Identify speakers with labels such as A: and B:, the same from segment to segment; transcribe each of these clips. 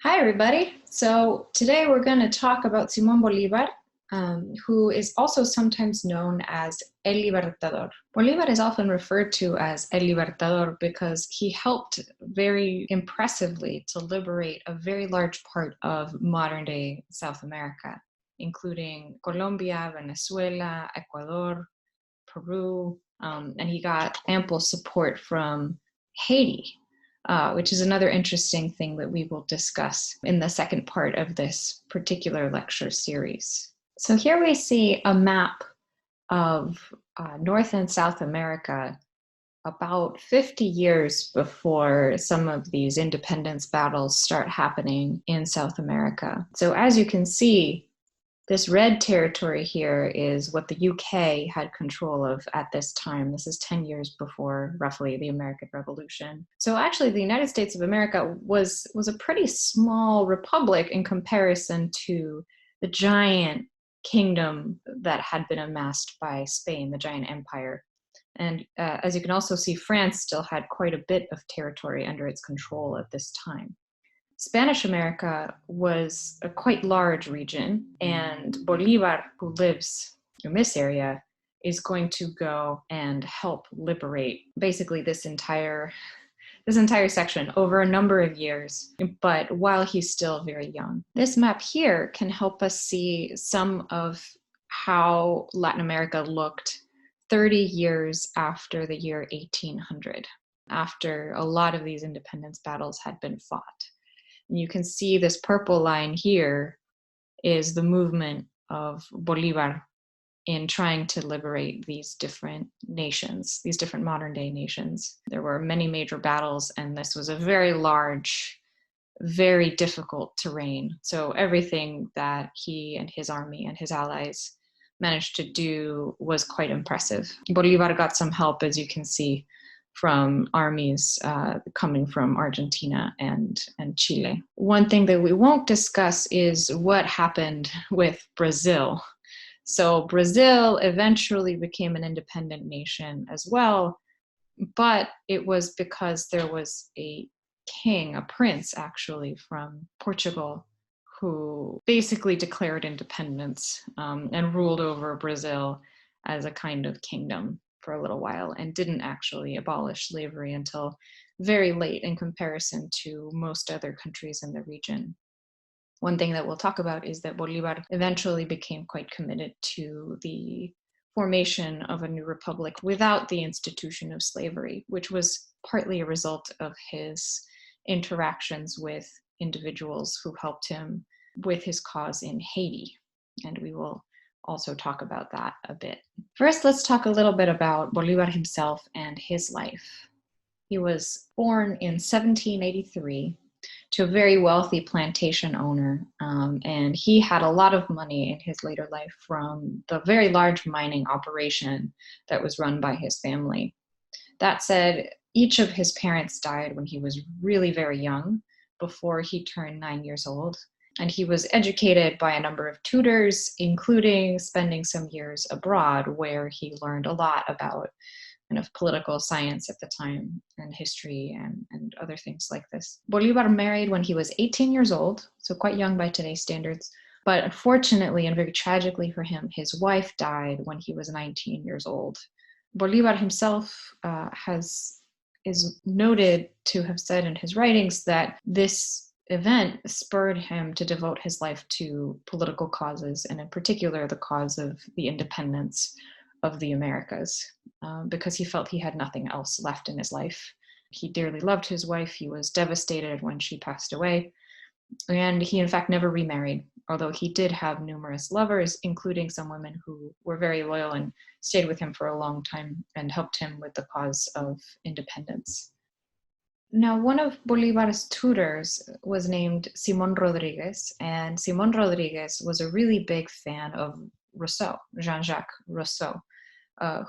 A: Hi, everybody. So today we're going to talk about Simón Bolívar, who is also sometimes known as El Libertador. Bolívar is often referred to as El Libertador because he helped very impressively to liberate a very large part of modern-day South America, including Colombia, Venezuela, Ecuador, Peru, and he got ample support from Haiti. Which is another interesting thing that we will discuss in the second part of this particular lecture series. So here we see a map of North and South America about 50 years before some of these independence battles start happening in South America. So as you can see, this red territory here is what the UK had control of at this time. This is 10 years before, roughly, the American Revolution. So actually, the United States of America was a pretty small republic in comparison to the giant kingdom that had been amassed by Spain, the giant empire. And as you can also see, France still had quite a bit of territory under its control at this time. Spanish America was a quite large region, and Bolivar, who lives in this area, is going to go and help liberate basically this entire section over a number of years, but while he's still very young. This map here can help us see some of how Latin America looked 30 years after the year 1800, after a lot of these independence battles had been fought. And you can see this purple line here is the movement of Bolívar in trying to liberate these different nations, these different modern day nations. There were many major battles, and this was a very large, very difficult terrain. So everything that he and his army and his allies managed to do was quite impressive. Bolívar got some help, as you can see, from armies coming from Argentina and Chile. One thing that we won't discuss is what happened with Brazil. So Brazil eventually became an independent nation as well, but it was because there was a king, a prince actually, from Portugal, who basically declared independence and ruled over Brazil as a kind of kingdom for a little while, and didn't actually abolish slavery until very late in comparison to most other countries in the region. One thing that we'll talk about is that Bolívar eventually became quite committed to the formation of a new republic without the institution of slavery, which was partly a result of his interactions with individuals who helped him with his cause in Haiti. And we will also talk about that a bit. First, let's talk a little bit about Bolívar himself and his life. He was born in 1783 to a very wealthy plantation owner, and he had a lot of money in his later life from the very large mining operation that was run by his family. That said, each of his parents died when he was really very young, before he turned 9 years old. And he was educated by a number of tutors, including spending some years abroad, where he learned a lot about kind of political science at the time, and history, and other things like this. Bolívar married when he was 18 years old, so quite young by today's standards. But unfortunately, and very tragically for him, his wife died when he was 19 years old. Bolívar himself is noted to have said in his writings that this event spurred him to devote his life to political causes, and in particular the cause of the independence of the Americas, because he felt he had nothing else left in his life. He dearly loved his wife. He was devastated when she passed away, and he in fact never remarried, although he did have numerous lovers, including some women who were very loyal and stayed with him for a long time and helped him with the cause of independence. Now, one of Bolívar's tutors was named Simón Rodriguez, and Simón Rodriguez was a really big fan of Rousseau, JeanJacques Rousseau,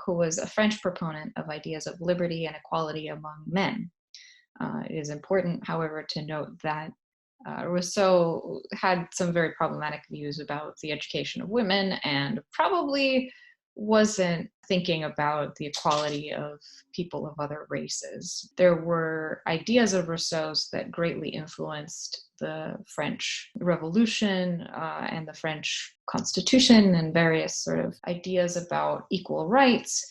A: who was a French proponent of ideas of liberty and equality among men. It is important, however, to note that Rousseau had some very problematic views about the education of women, and probably wasn't thinking about the equality of people of other races. There were ideas of Rousseau's that greatly influenced the French Revolution and the French Constitution and various sort of ideas about equal rights.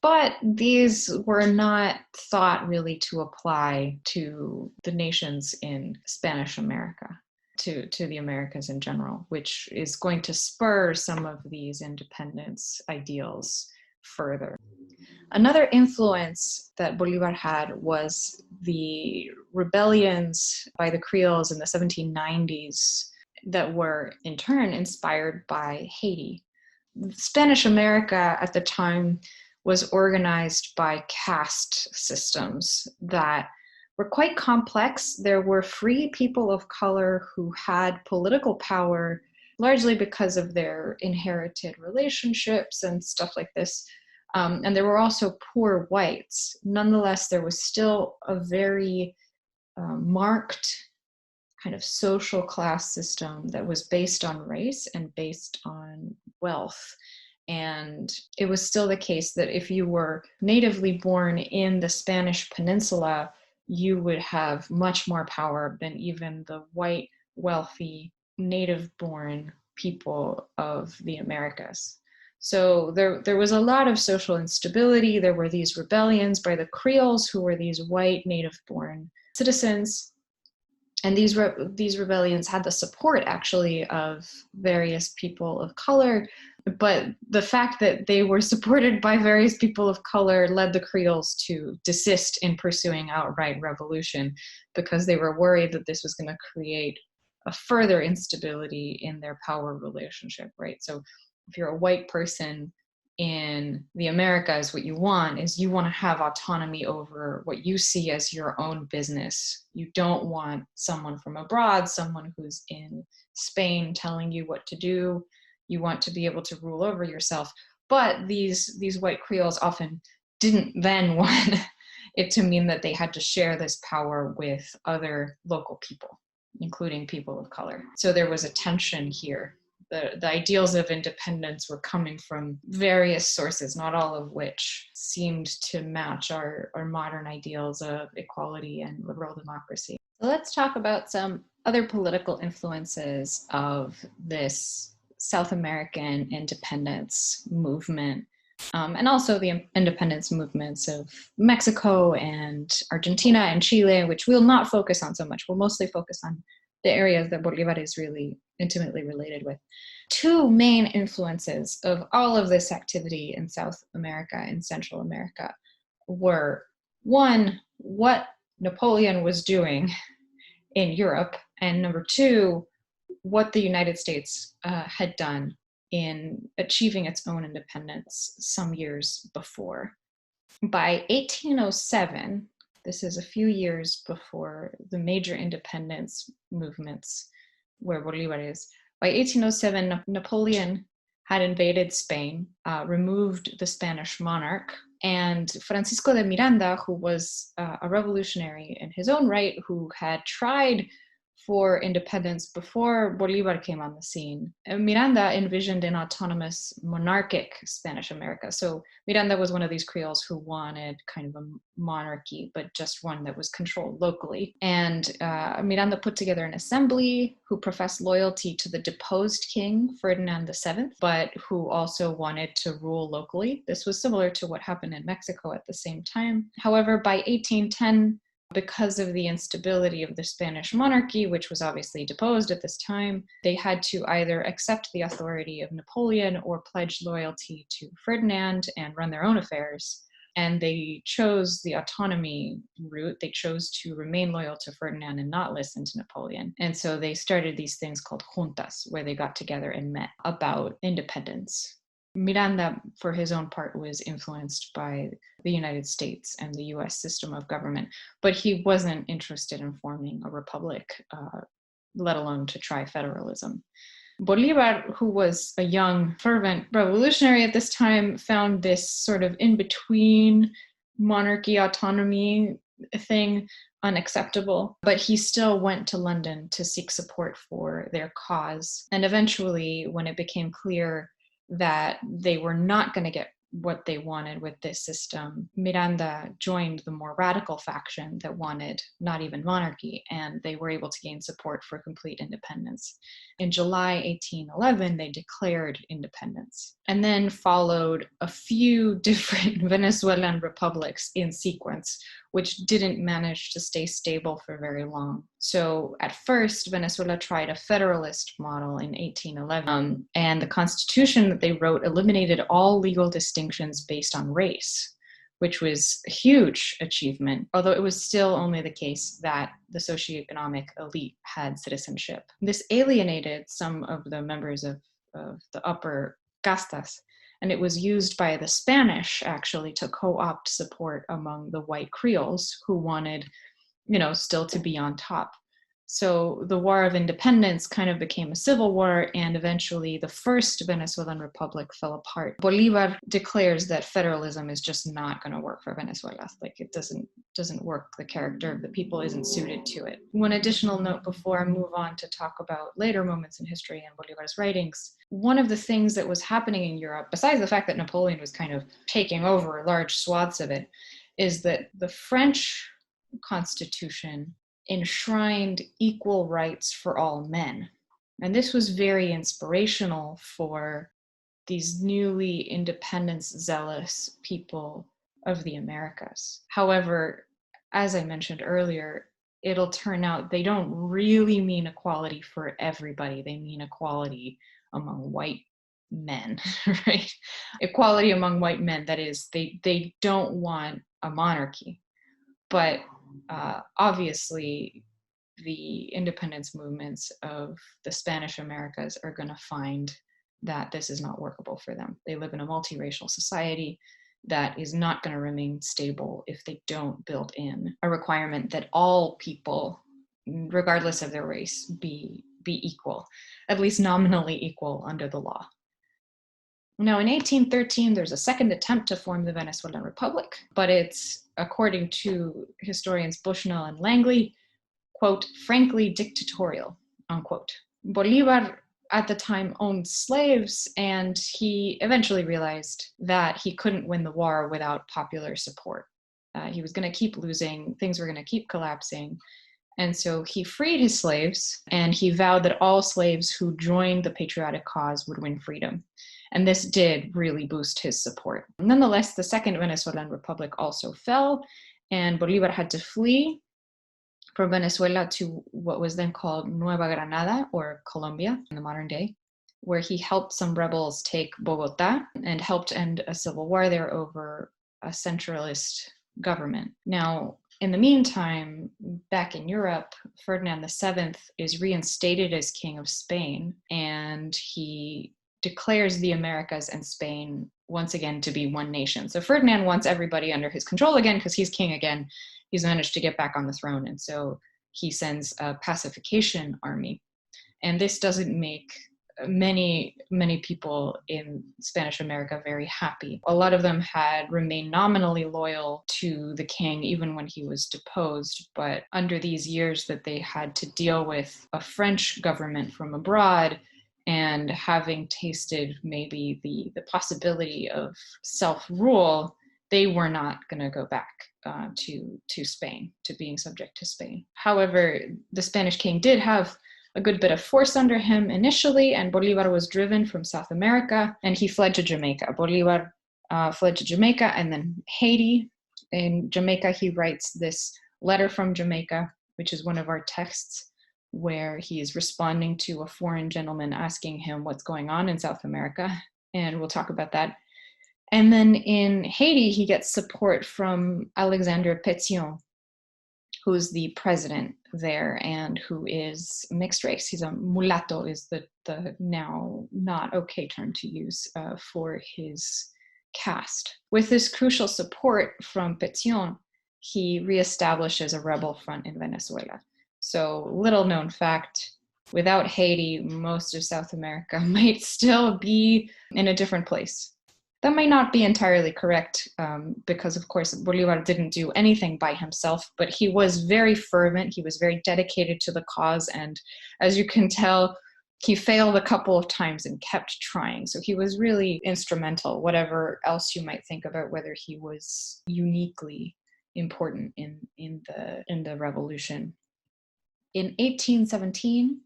A: But these were not thought really to apply to the nations in Spanish America, to the Americas in general, which is going to spur some of these independence ideals further. Another influence that Bolivar had was the rebellions by the Creoles in the 1790s that were in turn inspired by Haiti. Spanish America at the time was organized by caste systems that were quite complex. There were free people of color who had political power, largely because of their inherited relationships and stuff like this. And there were also poor whites. Nonetheless, there was still a very marked kind of social class system that was based on race and based on wealth. And it was still the case that if you were natively born in the Spanish Peninsula, you would have much more power than even the white, wealthy, native-born people of the Americas. So there was a lot of social instability. There were these rebellions by the Creoles, who were these white, native-born citizens. And these rebellions had the support, actually, of various people of color. But the fact that they were supported by various people of color led the Creoles to desist in pursuing outright revolution, because they were worried that this was going to create a further instability in their power relationship, right? So if you're a white person in the Americas, what you want to have autonomy over what you see as your own business. You don't want someone from abroad, someone who's in Spain telling you what to do. You want to be able to rule over yourself. But these white Creoles often didn't then want it to mean that they had to share this power with other local people, including people of color. So there was a tension here. The ideals of independence were coming from various sources, not all of which seemed to match our modern ideals of equality and liberal democracy. So let's talk about some other political influences of this South American independence movement, and also the independence movements of Mexico and Argentina and Chile, which we'll not focus on so much. We'll mostly focus on the areas that Bolivar is really intimately related with. Two main influences of all of this activity in South America and Central America were, one, what Napoleon was doing in Europe, and number two, what the United States had done in achieving its own independence some years before. By 1807, this is a few years before the major independence movements where Bolivar is. By 1807, Napoleon had invaded Spain, removed the Spanish monarch, and Francisco de Miranda, who was a revolutionary in his own right, who had tried for independence before Bolivar came on the scene. Miranda envisioned an autonomous monarchic Spanish America. So Miranda was one of these Creoles who wanted kind of a monarchy, but just one that was controlled locally. And Miranda put together an assembly who professed loyalty to the deposed king, Ferdinand VII, but who also wanted to rule locally. This was similar to what happened in Mexico at the same time. However, by 1810, because of the instability of the Spanish monarchy, which was obviously deposed at this time, they had to either accept the authority of Napoleon or pledge loyalty to Ferdinand and run their own affairs. And they chose the autonomy route. They chose to remain loyal to Ferdinand and not listen to Napoleon. And so they started these things called juntas, where they got together and met about independence. Miranda, for his own part, was influenced by the United States and the US system of government, but he wasn't interested in forming a republic, let alone to try federalism. Bolivar, who was a young, fervent revolutionary at this time, found this sort of in-between monarchy autonomy thing unacceptable, but he still went to London to seek support for their cause. And eventually, when it became clear that they were not going to get what they wanted with this system, Miranda joined the more radical faction that wanted not even monarchy, and they were able to gain support for complete independence. In July 1811, they declared independence. And then followed a few different Venezuelan republics in sequence, which didn't manage to stay stable for very long. So at first, Venezuela tried a federalist model in 1811, and the constitution that they wrote eliminated all legal distinctions based on race, which was a huge achievement, although it was still only the case that the socioeconomic elite had citizenship. This alienated some of the members of the upper castas, and it was used by the Spanish, actually, to co-opt support among the white Creoles who wanted, still to be on top. So the War of Independence kind of became a civil war, and eventually the first Venezuelan republic fell apart. Bolivar declares that federalism is just not going to work for Venezuela. Like, it doesn't work. The character of the people isn't suited to it. One additional note before I move on to talk about later moments in history and Bolivar's writings. One of the things that was happening in Europe, besides the fact that Napoleon was kind of taking over large swaths of it, is that the French Constitution enshrined equal rights for all men. And this was very inspirational for these newly independence-zealous people of the Americas. However, as I mentioned earlier, it'll turn out they don't really mean equality for everybody. They mean equality among white men, right? Equality among white men, that is, they don't want a monarchy. But obviously, the independence movements of the Spanish Americas are going to find that this is not workable for them. They live in a multiracial society that is not going to remain stable if they don't build in a requirement that all people, regardless of their race, be equal, at least nominally equal under the law. Now, in 1813, there's a second attempt to form the Venezuelan Republic, but it's, according to historians Bushnell and Langley, quote, frankly dictatorial, unquote. Bolivar at the time owned slaves, and he eventually realized that he couldn't win the war without popular support. He was going to keep losing, things were going to keep collapsing, and so he freed his slaves, and he vowed that all slaves who joined the patriotic cause would win freedom. And this did really boost his support. Nonetheless, the Second Venezuelan Republic also fell, and Bolivar had to flee from Venezuela to what was then called Nueva Granada, or Colombia in the modern day, where he helped some rebels take Bogota and helped end a civil war there over a centralist government. Now, in the meantime, back in Europe, Ferdinand VII is reinstated as King of Spain, and he declares the Americas and Spain once again to be one nation. So Ferdinand wants everybody under his control again because he's king again. He's managed to get back on the throne, and so he sends a pacification army. And this doesn't make many people in Spanish America very happy. A lot of them had remained nominally loyal to the king even when he was deposed, but under these years that they had to deal with a French government from abroad, and having tasted maybe the possibility of self-rule, they were not going to go back to Spain, to being subject to Spain. However, the Spanish king did have a good bit of force under him initially, and Bolivar was driven from South America, and he fled to Jamaica. Bolivar fled to Jamaica and then Haiti. In Jamaica, he writes this letter from Jamaica, which is one of our texts, where he is responding to a foreign gentleman asking him what's going on in South America, and we'll talk about that. And then in Haiti, he gets support from Alexander Pétion, who's the president there and who is mixed race. He's a mulatto, is the now not okay term to use for his caste. With this crucial support from Pétion, he reestablishes a rebel front in Venezuela. So, little known fact, without Haiti, most of South America might still be in a different place. That might not be entirely correct because, of course, Bolivar didn't do anything by himself, but he was very fervent. He was very dedicated to the cause. And as you can tell He failed a couple of times and kept trying. So he was really instrumental, whatever else you might think about whether he was uniquely important in the revolution. In 1817,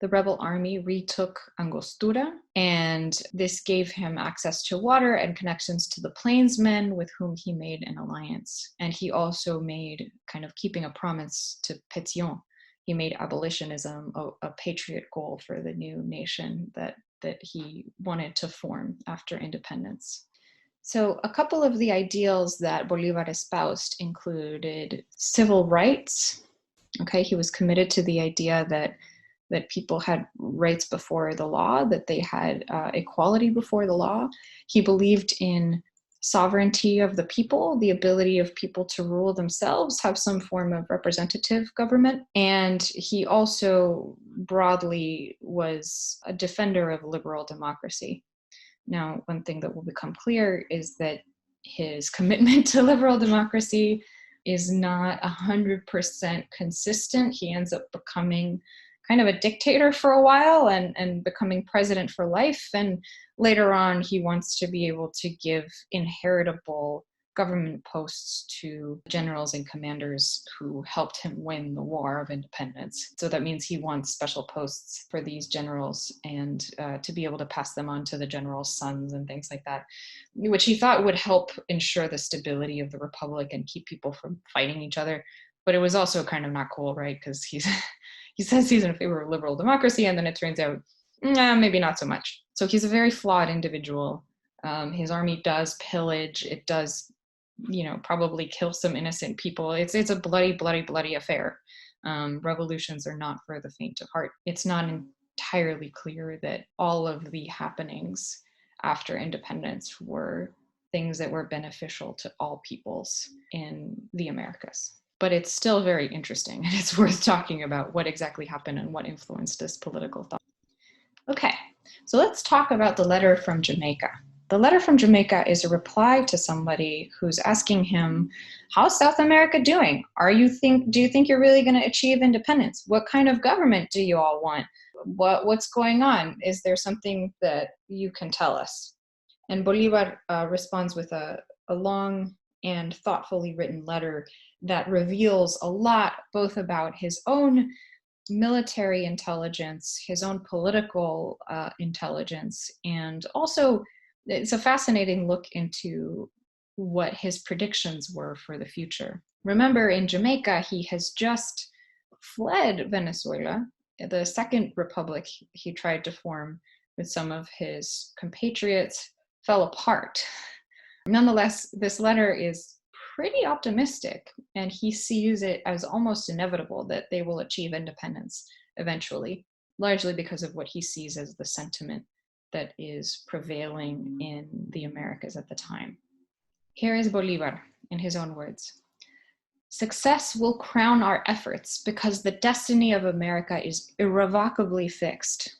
A: the rebel army retook Angostura, and this gave him access to water and connections to the plainsmen with whom he made an alliance. And he also made, kind of keeping a promise to Pétion, he made abolitionism a patriot goal for the new nation that he wanted to form after independence. So a couple of the ideals that Bolívar espoused included civil rights. Okay, he was committed to the idea that people had rights before the law, that they had equality before the law. He believed in sovereignty of the people, the ability of people to rule themselves, have some form of representative government. And he also broadly was a defender of liberal democracy. Now, one thing that will become clear is that his commitment to liberal democracy is not 100% consistent. He ends up becoming kind of a dictator for a while and becoming president for life. And later on, he wants to be able to give inheritable government posts to generals and commanders who helped him win the War of Independence. So that means he wants special posts for these generals and to be able to pass them on to the generals' sons and things like that, which he thought would help ensure the stability of the republic and keep people from fighting each other. But it was also kind of not cool, right? Because he says he's in favor of liberal democracy, and then it turns out, maybe not so much. So he's a very flawed individual. His army does pillage. It does, probably kill some innocent people. It's a bloody affair. Revolutions are not for the faint of heart. It's not entirely clear that all of the happenings after independence were things that were beneficial to all peoples in the Americas. But it's still very interesting, and it's worth talking about what exactly happened and what influenced this political thought. Okay, so let's talk about the letter from Jamaica. The letter from Jamaica is a reply to somebody who's asking him, how's South America doing? Do you think you're really going to achieve independence? What kind of government do you all want? What's going on? Is there something that you can tell us? And Bolívar responds with a long and thoughtfully written letter that reveals a lot, both about his own military intelligence, his own political intelligence, and also it's a fascinating look into what his predictions were for the future. Remember, in Jamaica, he has just fled Venezuela, the second republic he tried to form with some of his compatriots fell apart. Nonetheless, this letter is pretty optimistic, and he sees it as almost inevitable that they will achieve independence eventually, largely because of what he sees as the sentiment that is prevailing in the Americas at the time. Here is Bolívar in his own words. Success will crown our efforts because the destiny of America is irrevocably fixed.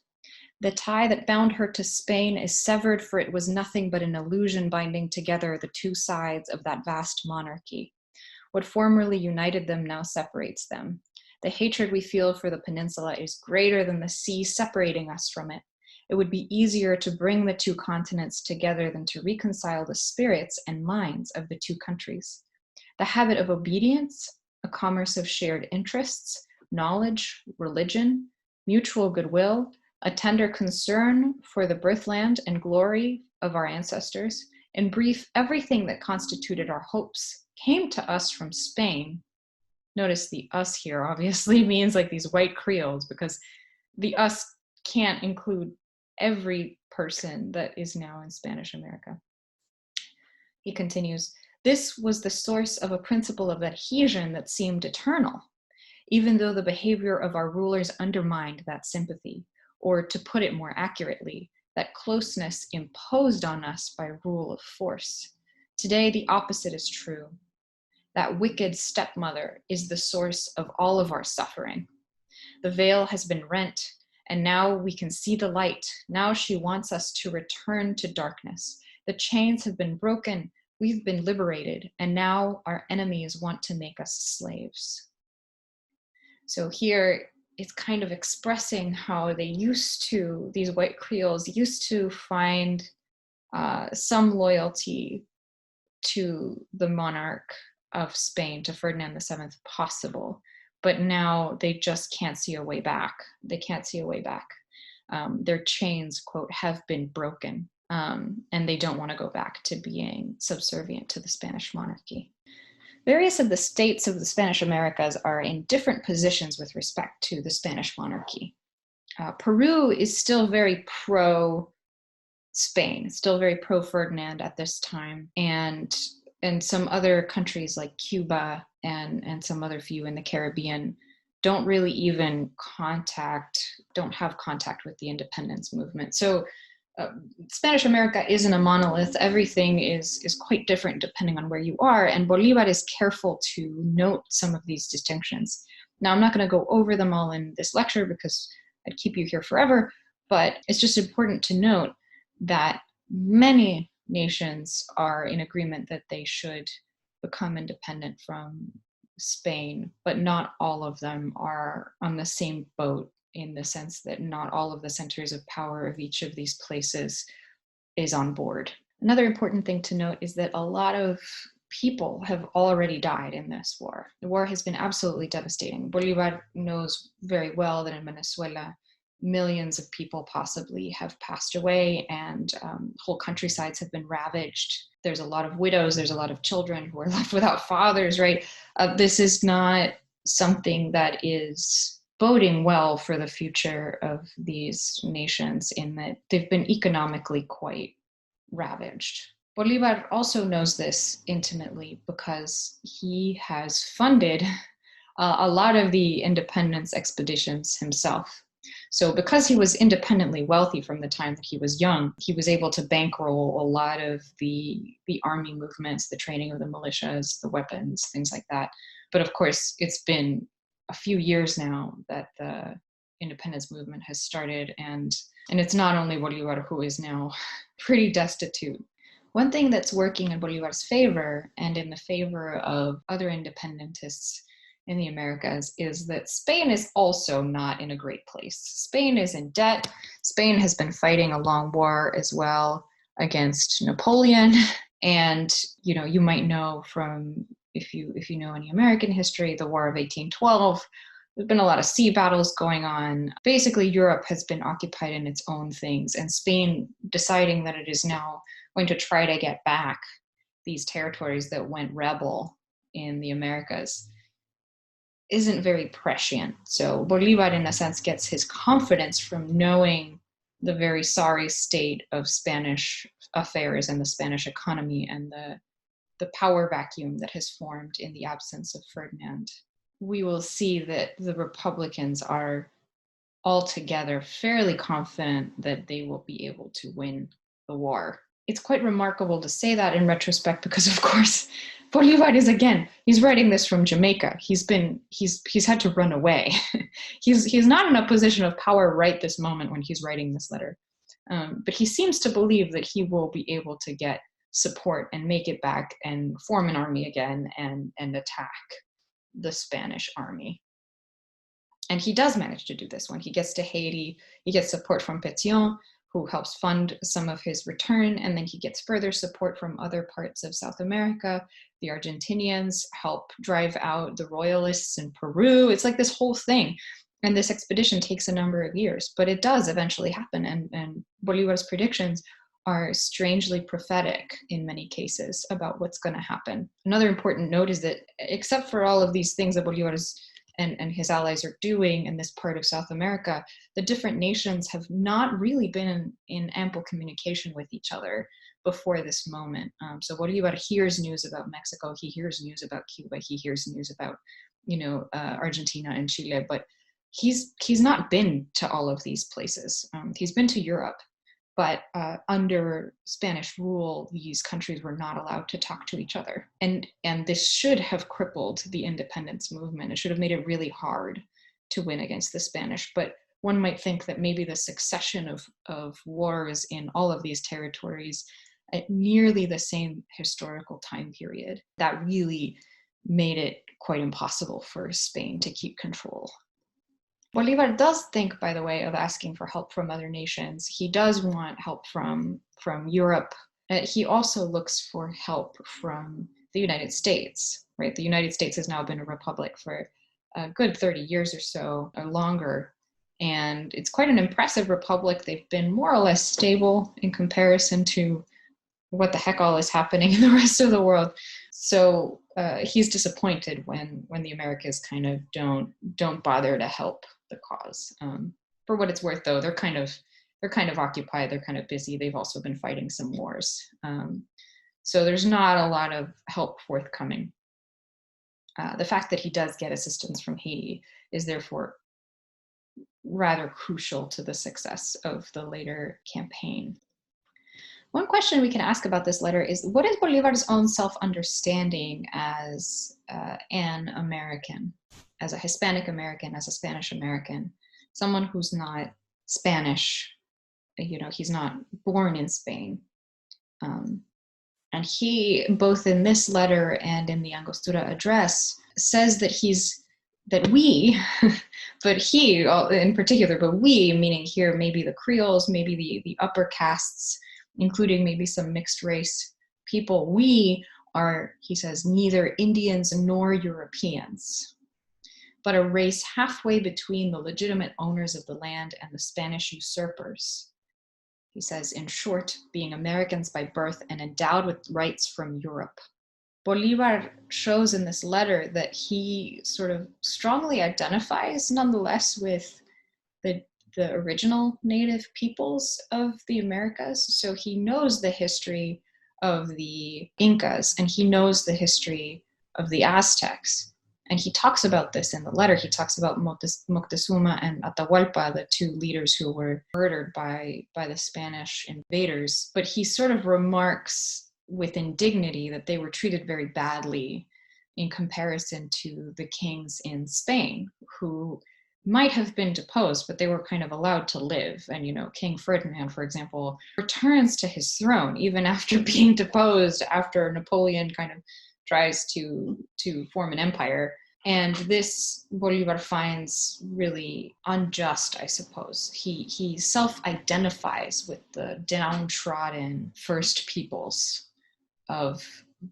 A: The tie that bound her to Spain is severed, for it was nothing but an illusion binding together the two sides of that vast monarchy. What formerly united them now separates them. The hatred we feel for the peninsula is greater than the sea separating us from it. It would be easier to bring the two continents together than to reconcile the spirits and minds of the two countries. The habit of obedience, a commerce of shared interests, knowledge, religion, mutual goodwill, a tender concern for the birthland and glory of our ancestors, in brief, everything that constituted our hopes came to us from Spain. Notice the us here obviously means like these white Creoles, because the us can't include every person that is now in Spanish America. He continues, this was the source of a principle of adhesion that seemed eternal, even though the behavior of our rulers undermined that sympathy. Or to put it more accurately, that closeness imposed on us by rule of force. Today, the opposite is true. That wicked stepmother is the source of all of our suffering. The veil has been rent, and now we can see the light. Now she wants us to return to darkness. The chains have been broken, we've been liberated, and now our enemies want to make us slaves. So here, it's kind of expressing how these white Creoles used to find some loyalty to the monarch of Spain, to Ferdinand VII, possible. But now they just can't see a way back. They can't see a way back. Their chains, quote, have been broken, and they don't want to go back to being subservient to the Spanish monarchy. Various of the states of the Spanish Americas are in different positions with respect to the Spanish monarchy. Peru is still very pro-Spain, still very pro-Ferdinand at this time, and some other countries like Cuba and some other few in the Caribbean don't really even don't have contact with the independence movement. So Spanish America isn't a monolith. Everything is quite different depending on where you are, and Bolivar is careful to note some of these distinctions. Now, I'm not going to go over them all in this lecture because I'd keep you here forever, but it's just important to note that many nations are in agreement that they should become independent from Spain, but not all of them are on the same boat, in the sense that not all of the centers of power of each of these places is on board. Another important thing to note is that a lot of people have already died in this war. The war has been absolutely devastating. Bolivar knows very well that in Venezuela, millions of people possibly have passed away, and whole countrysides have been ravaged. There's a lot of widows, there's a lot of children who are left without fathers, right? This is not something that is boding well for the future of these nations, in that they've been economically quite ravaged. Bolivar also knows this intimately because he has funded a lot of the independence expeditions himself. So because he was independently wealthy from the time that he was young, he was able to bankroll a lot of the army movements, the training of the militias, the weapons, things like that. But of course, it's been a few years now that the independence movement has started, and it's not only Bolivar who is now pretty destitute. One thing that's working in Bolivar's favor and in the favor of other independentists in the Americas is that Spain is also not in a great place. Spain is in debt. Spain has been fighting a long war as well against Napoleon. And, you might know from, if you know any American history, the War of 1812, there's been a lot of sea battles going on. Basically, Europe has been occupied in its own things, and Spain deciding that it is now going to try to get back these territories that went rebel in the Americas isn't very prescient. So Bolivar, in a sense, gets his confidence from knowing the very sorry state of Spanish affairs and the Spanish economy and the power vacuum that has formed in the absence of Ferdinand. We will see that the Republicans are altogether fairly confident that they will be able to win the war. It's quite remarkable to say that in retrospect because, of course, Bolivar he's writing this from Jamaica. He's had to run away. he's not in a position of power right this moment when he's writing this letter. But he seems to believe that he will be able to get support and make it back and form an army again and attack the Spanish army. And he does manage to do this. When he gets to Haiti, he gets support from Pétion, who helps fund some of his return, and then he gets further support from other parts of South America. The Argentinians help drive out the royalists in Peru. It's like this whole thing. And this expedition takes a number of years, but it does eventually happen. And Bolivar's predictions are strangely prophetic in many cases about what's going to happen. Another important note is that except for all of these things that Bolivar and his allies are doing in this part of South America, the different nations have not really been in ample communication with each other before this moment. So Bolivar hears news about Mexico, he hears news about Cuba, he hears news about, Argentina and Chile, but he's not been to all of these places. He's been to Europe, but under Spanish rule, these countries were not allowed to talk to each other. And this should have crippled the independence movement. It should have made it really hard to win against the Spanish. But one might think that maybe the succession of wars in all of these territories at nearly the same historical time period, that really made it quite impossible for Spain to keep control. Bolivar does think, by the way, of asking for help from other nations. He does want help from Europe. He also looks for help from the United States, right? The United States has now been a republic for a good 30 years or so, or longer. And it's quite an impressive republic. They've been more or less stable in comparison to what the heck all is happening in the rest of the world. So he's disappointed when the Americas kind of don't bother to help the cause. For what it's worth, though, they're kind of occupied. They're kind of busy. They've also been fighting some wars. So there's not a lot of help forthcoming. The fact that he does get assistance from Haiti is therefore rather crucial to the success of the later campaign. One question we can ask about this letter is, what is Bolivar's own self-understanding as an American, as a Hispanic American, as a Spanish American, someone who's not Spanish, he's not born in Spain. And he, both in this letter and in the Angostura address, says that we, but he in particular, but we, meaning here maybe the Creoles, maybe the upper castes, including maybe some mixed race people, we are, he says, neither Indians nor Europeans, but a race halfway between the legitimate owners of the land and the Spanish usurpers. He says, in short, being Americans by birth and endowed with rights from Europe. Bolivar shows in this letter that he sort of strongly identifies, nonetheless, with the original native peoples of the Americas. So he knows the history of the Incas, and he knows the history of the Aztecs. And he talks about this in the letter. He talks about Moctezuma and Atahualpa, the two leaders who were murdered by the Spanish invaders. But he sort of remarks with indignity that they were treated very badly in comparison to the kings in Spain, who might have been deposed, but they were kind of allowed to live. And, King Ferdinand, for example, returns to his throne even after being deposed, after Napoleon kind of tries to form an empire. And this Bolivar finds really unjust, I suppose. He self-identifies with the downtrodden first peoples of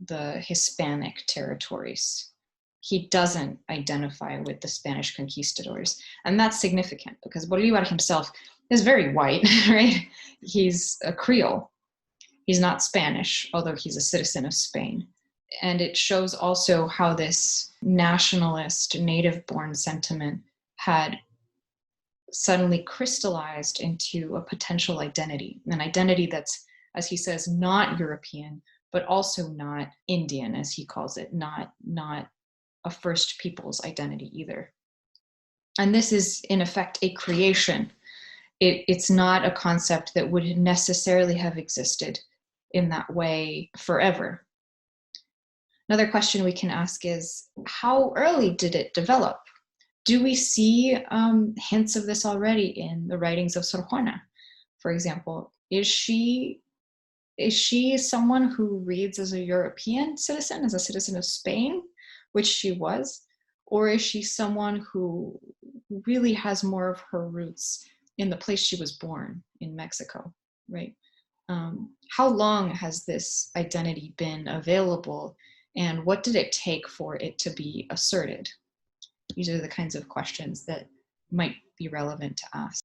A: the Hispanic territories. He doesn't identify with the Spanish conquistadors. And that's significant because Bolivar himself is very white, right? He's a Creole. He's not Spanish, although he's a citizen of Spain. And it shows also how this nationalist, native-born sentiment had suddenly crystallized into a potential identity, an identity that's, as he says, not European, but also not Indian, as he calls it, not a first people's identity either. And this is, in effect, a creation. It's not a concept that would necessarily have existed in that way forever. Another question we can ask is, how early did it develop? Do we see hints of this already in the writings of Sor Juana, for example? Is she someone who reads as a European citizen, as a citizen of Spain, which she was? Or is she someone who really has more of her roots in the place she was born, in Mexico, right? How long has this identity been available, and what did it take for it to be asserted? These are the kinds of questions that might be relevant to ask.